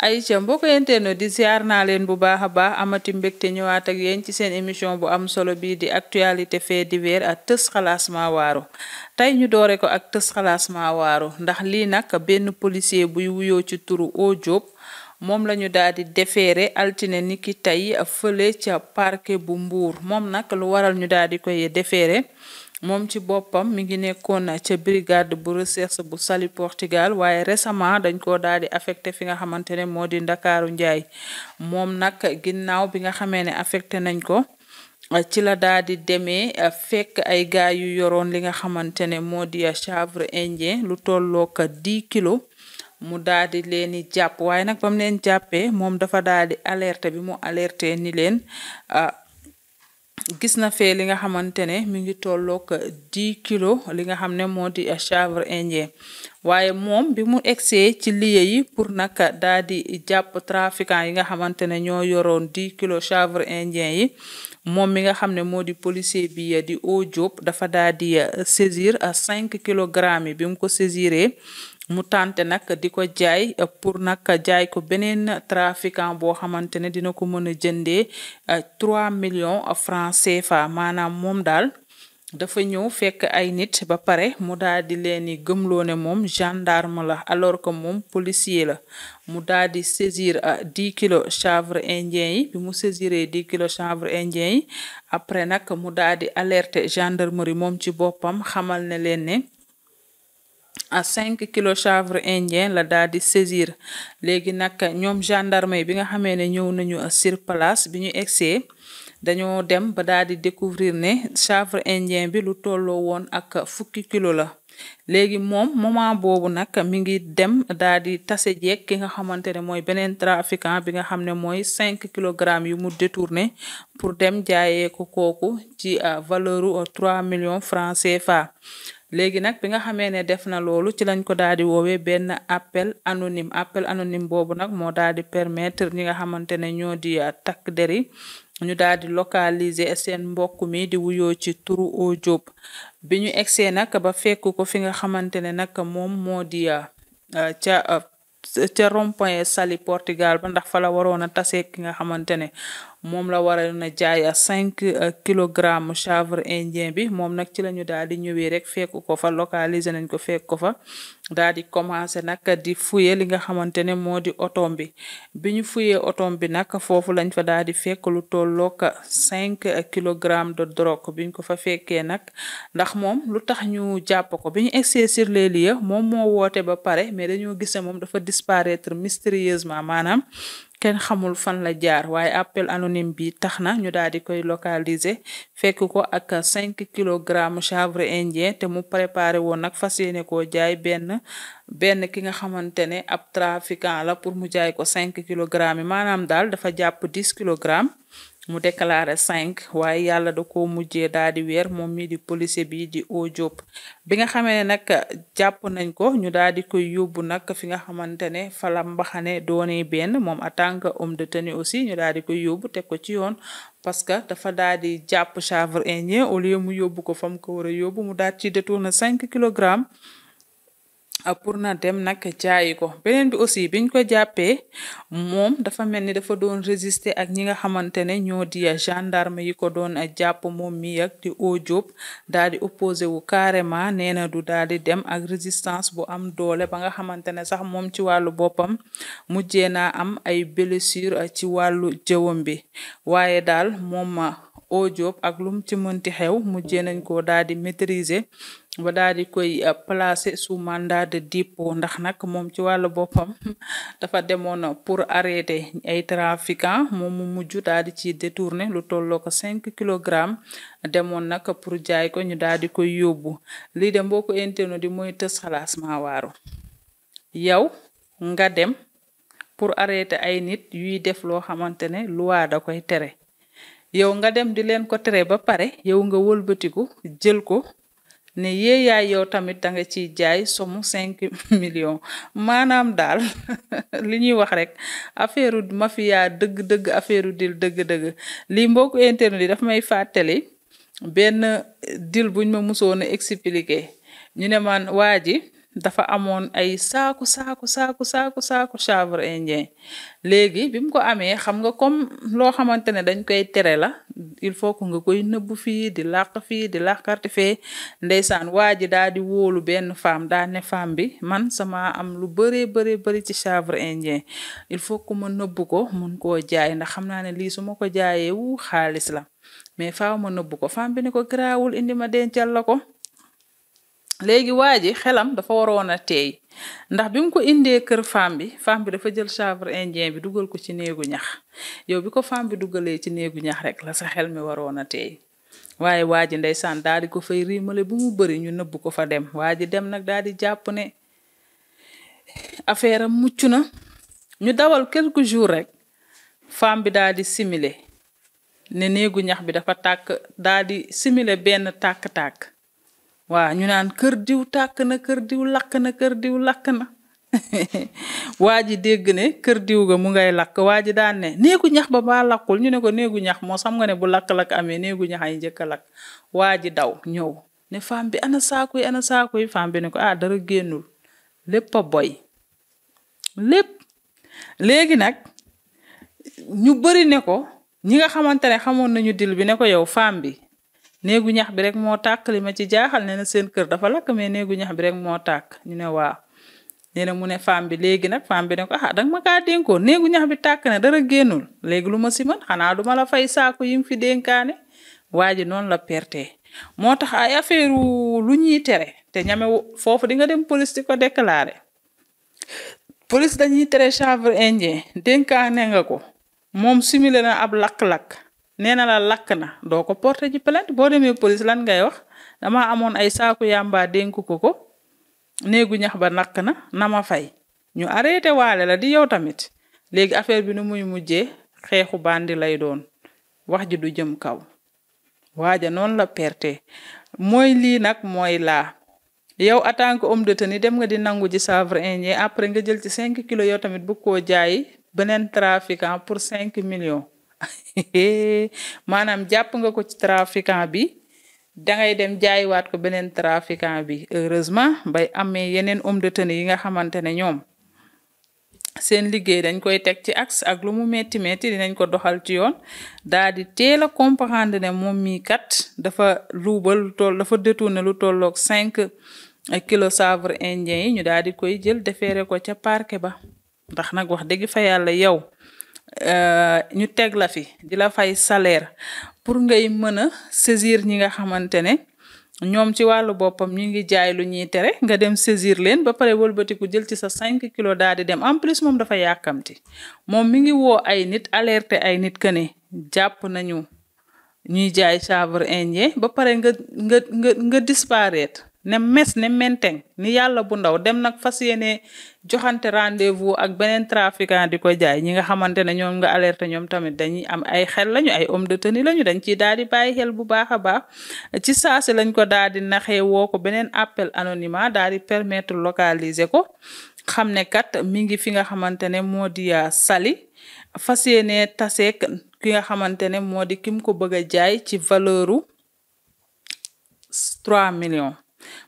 Aïcha mbokk internet di ziar naa leen bu baax a baax amati mbégte ñëwaat ak yéen ci seen émission bu am solo bii di actualité fait divers ak tës xalaas maa waaru tey ñu doore ko ak tës xalaas maa waaru ndax lii nag benn policier buy wuyoo ci turu O Diop moom lañu daal di déféré altine niki tey fële ca parquet bu Mbour moom nag lu waral ñu daal di koy déféré moom ci boppam mi ngi nekkoon ca brigade bu recherche bu Saly Portugal waaye récemment dañ ko daal di affecté fi nga xamante ne moo di Ndakaaru Njaay moom nag ginnaaw bi nga xamee ne affecté nañ ko ci la daal di demee fekk ay gaay yu yoroon li nga xamante ne moo di chanvre indien lu tollook 10 kilos mu daal di leen di jàpp waaye nag ba mu leen jàppee moom dafa daal di alerte bi mu alerté ni leen gis na fee li nga xamante ne mi ngi tollook 10 kilos li nga xam ne moo di chanvre indien waaye moom bi mu egsee ci lieu yi pour nag daal di jàpp trafiquant yi nga xamante ne ñoo yoroon 10 kilos chanvre indien yi moom mi nga xam ne moo di policier bi di O Diop dafa daal di saisir 5 kilogrammes yi bi mu ko saisiree mu tante nag di ko jaay pour nag jaay ko beneen trafiquant boo xamante ne dina ko mën a jëndee 3 millions francs CFA maanaam moom daal dafa ñëw fekk ay nit ba pare mu daal di leen di gëmloo ne moom gendarme la alors que moom policier la mu daal di saisir 10 kilos chanvre indien yi bi mu saisiree 10 kilos chanvre indien yi après nag mu daal di alerter gendarmerie moom ci boppam xamal ne leen ne à 5 kilos chanvre indien la daal di saisir léegi nag ñoom gendarme yi bi nga xamee ne ñëw nañu sur place bi ñu egsee dañoo dem ba daal di découvrir ne chanvre indien bi lu tolloo woon ak fukki kilo la léegi moom moment boobu nag mi ngi dem daal di tase jeeg ki nga xamante ne mooy beneen trafiquant bi nga xam ne mooy 5 kilogrammes yu mu détourné pour dem jaayee ko kooku ci valeur 3 millions francs CFA léegi nag bi nga xamee ne def na loolu ci lañ ko daal di woowee benn appel anonyme boobu nag moo daal di permettre ñi nga xamante ne ñoo di takk deri ñu daal di localiser seen mbokk mi di wuyoo ci turu O Diop bi ñu egsee nag ba fekk ko fi nga xamante ne nag moom moo di ca rond-point Saly Portugal ba ndax fa la waroon a tase ki nga xamante ne moom la waroon a jaay 5 kilogrammes chanvre indien bi moom nag ci lañu daal di ñëwee rek fekk ko fa localiser nañ ko fekk ko fa daal di commencer nag di fouiller li nga xamante ne moo di otom bi ñu fouiller otom bi nag foofu lañ fa daal di fekk lu tollook 5 kilogrammes de drogue biñ ko fa fekkee nag ndax moom lu tax ñu jàpp ko bi ñu egsee sur les lieux moom moo woote ba pare mais dañoo gis ne moom dafa disparaître mystérieusement maanaam kenn xamul fan la jaar waaye appel anonyme bi tax na ñu daal di koy localiser fekk ko ak 5 kilogrammes chanvre indien te mu préparé woon nag fas yéene koo jaay benn ki nga xamante ne ab trafiquant la pour mu jaay ko 5 kilogrammes yi maanaam daal dafa jàpp 10 kilogrammes mu déclaré 5 waaye yàlla da ko mujjee daal di weer moom mi di policier bi di O Diop bi nga xamee ne nag jàpp nañ ko ñu daal di koy yóbbu nag fi nga xamante ne fa la mbaxane doone benn moom en tant que homme de tenue aussi ñu daal di koy yóbbu teg ko ci yoon parce que dafa daal di jàpp chanvre indien au lieu mu yóbbu ko fa mu ko war a yóbbu mu daal ci détourné 5 kilogrammes pour na dem nag jaayi ko beneen bi aussi biñ ko jàppee moom dafa mel ni dafa doon résister ak ñi nga xamante ne ñoo di gendarme yi ko doon jàpp moom mi ak di O Diop daal di opposé wu carrément nee na du daal di dem ak résistance bu am doole ba nga xamante ne sax moom ci wàllu boppam mujjee naa am ay blessure ci wàllu jëwam bi waaye daal moom O Diop ak lum ci mënti xew mujjee nañ ko daal di maîtriser ba daal di koy placer sous mandat de dépôt ndax nag moom ci wàllu boppam dafa demoon pour arrêter ay trafiquants moom mu mujj daal di ci détourner lu tolloo ko 5 kilogrammes demoon nag pour jaay ko ñu daal di koy yóbbu lii de mbokku internet di mooy tës xalaas maa waaru yow nga dem pour arrêter ay nit yuy def loo xamante ne loi da koy tere yow nga dem di leen ko tere ba pare yow nga wëlbatiku jël ko ne yeeyaay yow tamit da nga ciy jaay somu 5 millions maanaam daal li ñuy wax rek affaire mafia dëgg-dëgg affaire dil dëgg-dëgg lii mbokku internet yi dafa may fàttali benn dil buñ ma musoon a expliquer ñu ne man waa ji dafa amoon ay saaku chanvre indien léegi bi mu ko amee xam nga comme loo xamante ne dañ koy tere la il faut que nga koy nëbbu fii di làqarti fee ndeysaan waa ji daal di wóolu benn femme daa ne femme bi man sama am lu bari ci chanvre indien il faut que ma nëbbu ko mun koo jaay ndax xam naa ne lii su ma ko jaayee wu xaalis la mais faaw ma nëbbu ko femme bi ne ko garaawul indi ma dencal la ko léegi waa ji xelam dafa waroon a teey ndax bi mu ko indee kër femme bi dafa jël chanvre indien bi dugal ko ci néegu ñax yow bi ko femme bi dugalee ci néegu ñax rek la sa xel mi waroon a teey waaye waa ji ndeysaan daal di ko fay riimale bu mu bëri ñu nëbb ko fa dem waa ji dem nag daal di jàpp ne affaire am mucc na ñu dawal quelques jours rek femme bi daal di simuler ne néegu ñax bi dafa tàkk daal di simuler benn tàkk-tàkk waa ñu naan kër diw tàkk na kër diw lakk na waa ji dégg ne kër diw ga mu ngay lakk waa ji daan ne néegu ñax ba baa lakkul ñu ne ko néegu ñax moo xam nga ne bu lakk-lakk amee néegu ñax ay njëkk a lakk waa ji daw ñëw ne femme bi ana saaku yi femme bi ne ko dara génnul lépp a boy lépp léegi nag ñu bari ne ko ñi nga xamante ne xamoon nañu dil bi ne ko yow femme bi néegu ñax bi rek moo tàkk li ma ci jaaxal ne na seen kër dafa lakk mais néegu ñax bi rek moo tàkk ñu ne waaw nee na mu ne femme bi léegi nag femme bi ne ko danga ma kaa dénkoon néegu ñax bi tàkk na dara génnul léegi lu ma si mën xanaa duma la fay saaku yi mu fi dénkaane waa ji noonu la perte moo tax ay affaire lu ñuy tere te ñame foofu di nga dem police di ko déclarer police dañuy tere chanvre indien dénkaane nga ko moom simulé na ab lakk-lakk nee na la lakk na doo ko porter ci plainte boo demee police lan ngay wax dama amoon ay saaku yamba dénk ko néegu ñax ba lakk na ma fay ñu arrêté waale la di yow tamit léegi affaire bi nu muy mujjee xeexu bandi lay doon wax ji du jëm kaw waaja noonu la perte mooy lii nag mooy laa yow en tant que homme de tenue dem nga di nangu ji chanvre indien après nga jël ci 5 kilos yow tamit bu ko jaay beneen trafiquant pour 5 millions maanaam jàpp nga ko ci trafiquant bi dangay dem jaayiwaat ko beneen trafiquant bi heureusement bay amee yeneen homme de tenue yi nga xamante ne ñoom seen liggéey dañ koy teg ci axe ak lu mu metti dinañ ko doxal ci yoon daal di teel a comprendre ne moom mii kat dafa luubal dafa détourné lu tolloog 5 kilos chanvre indien yi ñu daal di koy jël defeere ko ca parquet ba ndax nag wax dëgg fa yàlla yow ñu teg la fi di la fay salaire pour ngay mën a saisir ñi nga xamante ne ñoom ci wàllu boppam ñu ngi jaay lu ñuy tere nga dem saisir leen ba pare wëlbatiku jël ci sa 5 kilos daal di dem en plus moom dafa yàkkamti moom mi ngi woo ay nit alerter ay nit que ne jàpp nañu ñuy jaay chanvre indien ba pare nga disparaître ne menteng ni yàlla bu ndaw dem nag fas yéene joxante rendez-vous ak beneen trafiquant di ko jaay ñi nga xamante ne ñoom nga alerter ñoom tamit dañuy am ay xel lañu ay homme de tenue lañu dañ ciy daal di bàyyi xel bu baax a baax ci saasi lañ ko daal di naxee woo ko beneen appel anonymat daal di permettre localiser ko xam ne kat mi ngi fi nga xamante ne moo di Saly fas yéene taseek ki nga xamante ne moo di kim ko bëgg a jaay ci valeuru 3 millions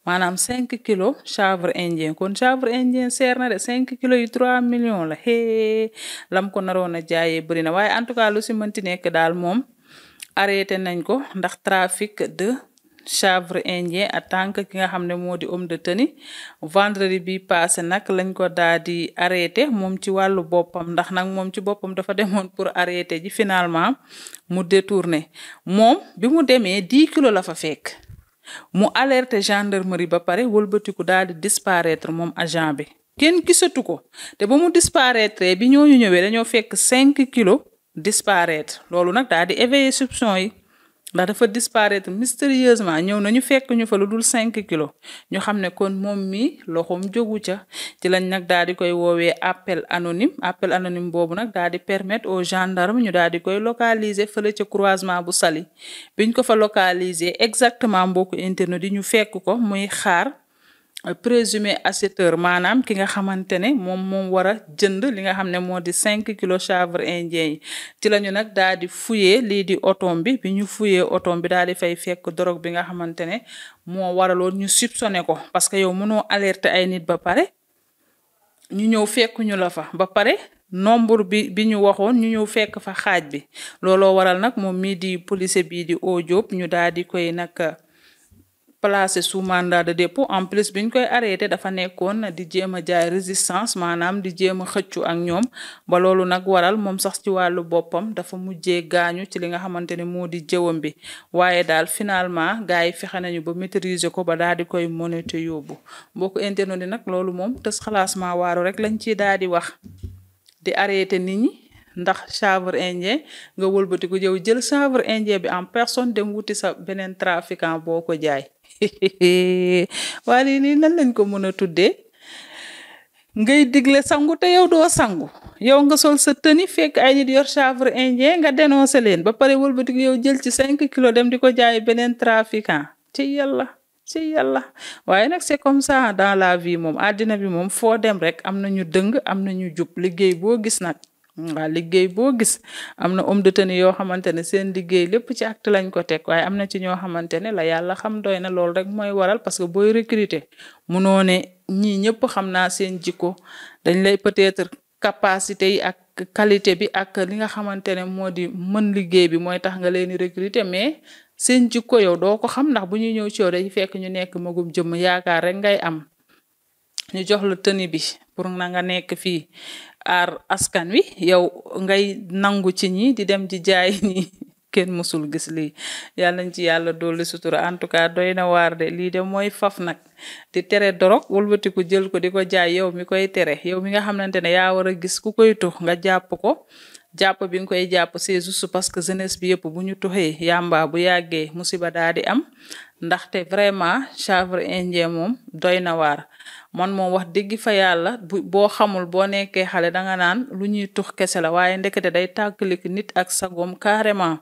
maanaam 5 kilos chanvre indien kon chanvre indien seer na de 5 kilos yi 3 millions la lam ko naroon a jaayee bëri na waaye en tout cas lu si mënti nekk daal moom arrêté nañ ko ndax trafic de chanvre indien en tant que ki nga xam ne moo di homme de tenue vendredi bi passé nag lañ ko daal di arrêté moom ci wàllu boppam ndax nag moom ci boppam dafa demoon pour arrêté ji finalement mu détourné moom bi mu demee 10 kilos la fa fekk mu alerté gendarmerie ba pare wëlbatiku daal di disparaître moom agent bi kenn gisatu ko te ba mu disparaître bi ñooñu ñëwee dañoo fekk 5 kilos disparaître loolu nag daal di éveiller soupçon yi ndax dafa disparaître mystérieusement ñëw nañu fekk ñu fa lu dul 5 kilos ñu xam ne kon moom mi loxoom jógu ca ci lañ nag daal di koy woowee appel anonyme boobu nag daal di permettre aux gendarmes ñu daal di koy localiser fële ca croisement bu Saly biñ ko fa localiser exactement mbokku internet di ñu fekk ko muy xaar présumé acheteur maanaam ki nga xamante ne moom war a jënd li nga xam ne moo di 5 kilos chanvre indien yi ci lañu nag daal di fuyee lii di otoom bi ñu fuyee otoom bi daal di fay fekk drogue bi nga xamante ne moo waraloon ñu soupçonné ko parce que yow mënoo alerter ay nit ba pare ñu ñëw fekk ñu la fa ba pare nombre bi ñu waxoon ñu ñëw fekk fa xaaj bi looloo waral nag moom mii di policier bii di Odiop ñu daal di koy nag placé sous mandat de dépôt en plus biñ koy arrêté dafa nekkoon di jéem a jaay résistance maanaam di jéem a xëccu ak ñoom ba loolu nag waral moom sax ci wàllu boppam dafa mujjee gaañu ci li nga xamante ne moo di jëwam bi waaye daal finalement gars yi fexe nañu ba maîtriser ko ba daal di koy monété yóbbu mbokku internet yi nag loolu moom tës xalaasma waaru rek lañ ciy daal di wax di arrêté nit ñi ndax chanvre indien nga wëlbatiku yow jël chanvre indien bi en personne dem wuti sa beneen trafiquant boo ko jaay waaye lii nan lañ ko mën a tuddee ngay digle sangu te yow doo sangu yow nga sol sa tenue fekk ay nit yor chanvre indien nga dénoncé leen ba pare wëlbatiku yow jël ci 5 kilos dem di ko jaay beneen trafiquant ci yàlla waaye nag c'est comme ça dans la vie moom àddina bi moom foo dem rek am na ñu dëng am na ñu jub liggéey boo gis nag waaw liggéey boo gis am na homme de tenue yoo xamante ne seen liggéey lépp ci acte lañ ko teg waaye am na ci ñoo xamante ne la yàlla xam doy na loolu rek mooy waral parce que booy recruter munoo ne ñii ñëpp xam naa seen jikko dañ lay peut-être capacité yi ak qualité bi ak li nga xamante ne moo di mën liggéey bi mooy tax nga leen di recruter mais seen jikko yow doo ko xam ndax bu ñuy ñëw ci yow day fekk ñu nekk magum jëmm yaakaar rek ngay am ñu jox la tenue bi pour na nga nekk fii aar askan wi yow ngay nangu ci ñi di dem di jaay ñi kenn mësul gis lii yàlla nañ ci yàlla dolli sutura en tout cas doy na waar de lii de mooy faf nag di tere dorog wëlbatiku jël ko di ko jaay yow mi koy tere yow mi nga xamante ne yaa war a gis ku koy tux nga jàpp ko jàpp bi nga koy jàpp c'est juste parce que jeunesse bi yëpp bu ñu tuxee yamba bu yàggee musiba daa di am ndaxte vraiment chanvre indien moom doy na waar man moom wax dëgg fa yàlla boo xamul boo nekkee xale danga naan lu ñuy tux kese la waaye ndekete day tàggalik nit ak sagom carrément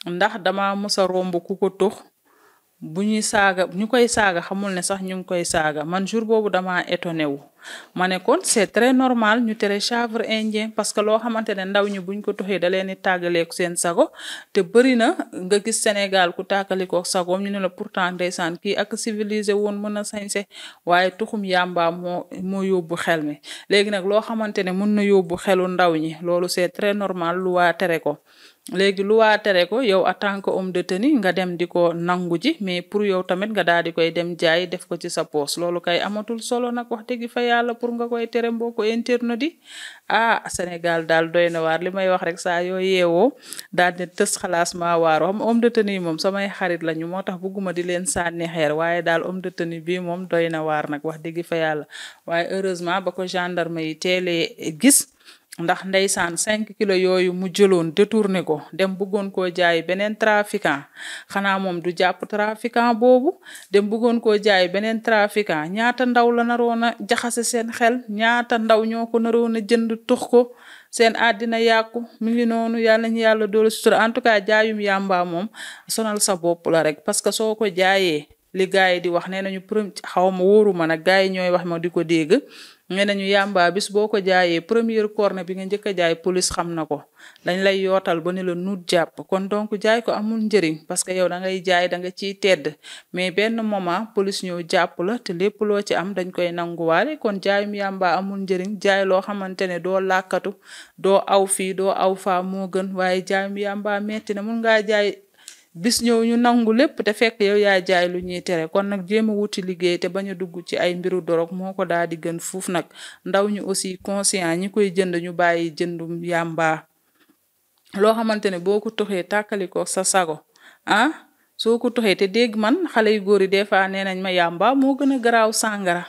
ndax dama mësa romb ku ko tux bu ñuy saaga ñu koy saaga xamul ne sax ñu ngi koy saaga man jour boobu dama étonné wu ma ne kon c'est très normal ñu tere chanvre indien parce que loo xamante ne ndaw ñi buñ ko tuxee da leen di tàggaleeku seen sago te bëri na nga gis Sénégal ku tàggalikook sagoom ñu ne la pourtant ndeysaan kii ak civilisé woon mën a sañse waaye tuxum yàmba moo yóbbu xel mi léegi nag loo xamante ne mën na yóbbu xelu ndaw ñi loolu c'est très normal lu waa tere ko léegi lu waa tere ko yow en tant que homme de tenue nga dem di ko nangu ji mais pour yow tamit nga daal di koy dem jaay def ko ci sa poos loolu kay amatul solo nag wax dëgg fa yàlla pour nga koy tere mbokku internet di Sénégal daal doy na waar li may wax rek saa yoo yeewoo daal di tës xalaas maa waar xam homme de tenue yi moom samay xarit lañu moo tax bëgguma di leen sànni xeer waaye daal homme de tenue bii moom doy na waar nag wax dëgg fa yàlla waaye heureusement ba ko gendarme yi teelee gis ndax ndeysaan 5 kilos yooyu mu jëloon détourné ko dem bëggoon koo jaay beneen trafiquant xanaa moom du jàpp trafiquant boobu dem bëggoon koo jaay beneen trafiquant ñaata ndaw la naroon a jaxase seen xel ñaata ndaw ñoo ko naroon a jënd tux ko seen àddina yàqu mi ngi noonu yàlla ñu yàlla doole sutura en tout cas jaayum yàmba moom sonal sa bopp la rek parce que soo ko jaayee li gars yi di wax nee nañu xaw ma wóoruma nag gars yi ñooy wax ma di ko dégg nee nañu yàmba bis boo ko jaayee première corne bi nga njëkk a jaay police xam na ko dañ lay yootal ba ni la nuut jàpp kon donc jaay ko amul njëriñ parce que yow da ngay jaay da nga ciy tedd mais benn moment police ñëw jàpp la te lépp loo ci am dañ koy nanguwaale kon jaayum yàmba amul njëriñ jaay loo xamante ne doo làkkatu doo aw fii doo aw faa moo gën waaye jaayum yàmba metti na mun ngaa jaay bis ñëw ñu nangu lépp te fekk yow yaa jaay lu ñuy tere kon nag jéem a wuti liggéey te bañ a dugg ci ay mbiru dorog moo ko daal di gën fuuf nag ndaw ñu aussi conscient ñi koy jënd ñu bàyyi jëndum yàmba loo xamante ne boo ko toxee tàkkalikoo sa sago soo ko toxee te dégg man xale yu góor yi des fois nee nañ ma yàmba moo gën a garaaw sàngara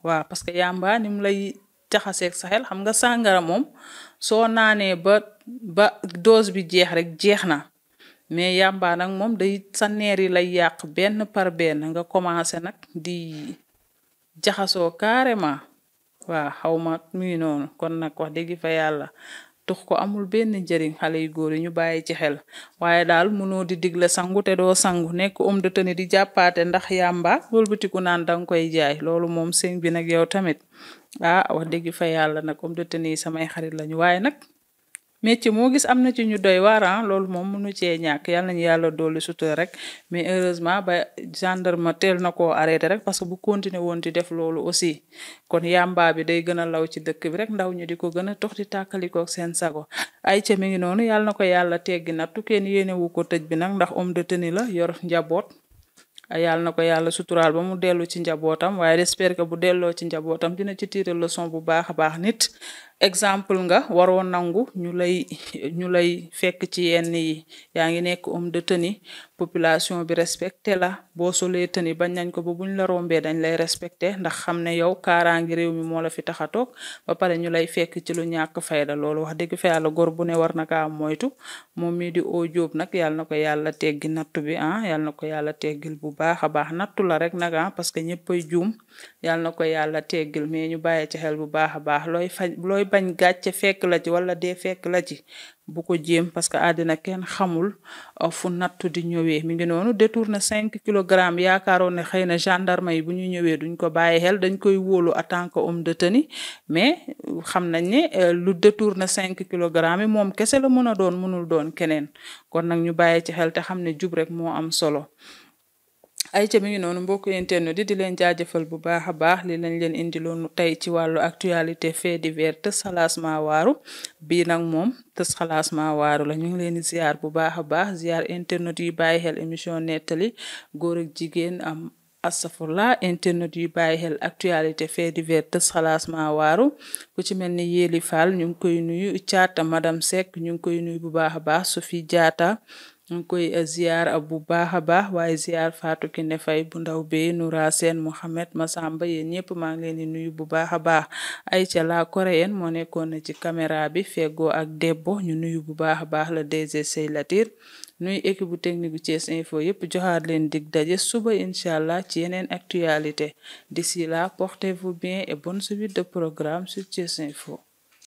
waaw parce que yàmba ni mu lay jaxaseeg sa xel xam nga sàngara moom soo naanee ba dose bi jeex rek jeex na mais yàmba nag moom day sa neer yi lay yàq benn par benn nga commencé nag di jaxasoo carrément waaw xaw ma muy noonu kon nag wax dëgg fa yàlla tux ko amul benn njëriñ xale yu góor yi ñu bàyyi ci xel waaye daal mënoo di digle sangu te doo sangu nekk homme de tenue di jàppaate ndax yàmba wëlbatiku naan danga koy jaay loolu moom sëñ bi nag yow tamit wax dëgg fa yàlla nag homme de tenue yi samay xarit lañu waaye nag métier moo gis am na ci ñu doy waar loolu moom mënu cee ñàkk yal nañu yàlla dolli sutura rek mais heureusement ba gendarme teel na koo arrêté rek parce que bu continuer woon di def loolu aussi kon yamba bi day gën a law ci dëkk bi rek ndaw ñu di ko gën a tox di tàkkalikook seen sago ay ca mi ngi noonu yàlla na ko yàlla teggi nattu kenn yéene wu ko tëj bi nag ndax homme de tenue la yor njaboot yàlla na ko yàlla suturaal ba mu dellu ci njabootam waaye j'espère que bu delloo ci njabootam dina ci tirer leçon bu baax a baax nit exemple nga waroo nangu ñu lay fekk ci yenn yi yaa ngi nekk homme de tenue population bi respecté la boo solee tenue bañ nañ ko ba buñ la rombee dañ lay respecté ndax xam ne yow kaaraangi réew mi moo la fi tax a toog ba pare ñu lay fekk ci lu ñàkk fayda loolu wax dëgg fa yàlla góor bu ne war na kaa moytu moom mii di oo jóob nag yàlla na ko yàlla teggi nattu bi yàlla na ko yàlla teggil bu baax a baax nattu la rek nag parce que ñëppay juum yàlla na ko yàlla teggil mais ñu bàyyi ci xel bu baax a baax looy bañ gàcce fekk la ci wala dee fekk la ci bu ko jéem parce que àddina kenn xamul fu nattu di ñëwee mi ngi noonu détourné 5 kilogrammes yaakaaroon ne xëy na gendarme yi bu ñu ñëwee duñ ko bàyyi xel dañ koy wóolu en tant que homme de tenue mais xam nañ ne lu détourné 5 kilogrammes yi moom kese la mën a doon mënul doon keneen kon nag ñu bàyyi ci xel te xam ne jub rek moo am solo ay ca mi ngi noonu mbokk internet di leen jaajëfal bu baax a baax li lañ leen indiloon tey ci wàllu actualité fait divers tës xalaas maa waaru bii nag moom tës xalaas maa waaru la ñu ngi leen di ziar bu baax a baax ziar internet yi bàyyi xel émission nettali góor ak jigéen am astafurla internet yu bàyyi xel actualité fait divers tës xalaas maa waaru ku ci mel ni Yéli Fall ñu ngi koy nuyu caata madame Seck ñu ngi koy nuyu bu baax a baax Sophie Diatta ñu ngi koy ziar bu baax a baax waaye ziar Fatou Kiné Faye bu ndaw bee Noura Sène Mohamed Massamba yéen ñëpp maa ngi leen di nuyu bu baax a baax Aïcha la coréenne moo nekkoon na ci caméra bi feggoo ak Debbo ñu nuyu bu baax a baax la DG Sey Latir nuyu équipe bu technique bu Thiès Info yëpp joxaat leen dig daje suba incha allah ci yeneen actualité d'ici là portez-vous bien et bonne suite de programme sur Thiès Info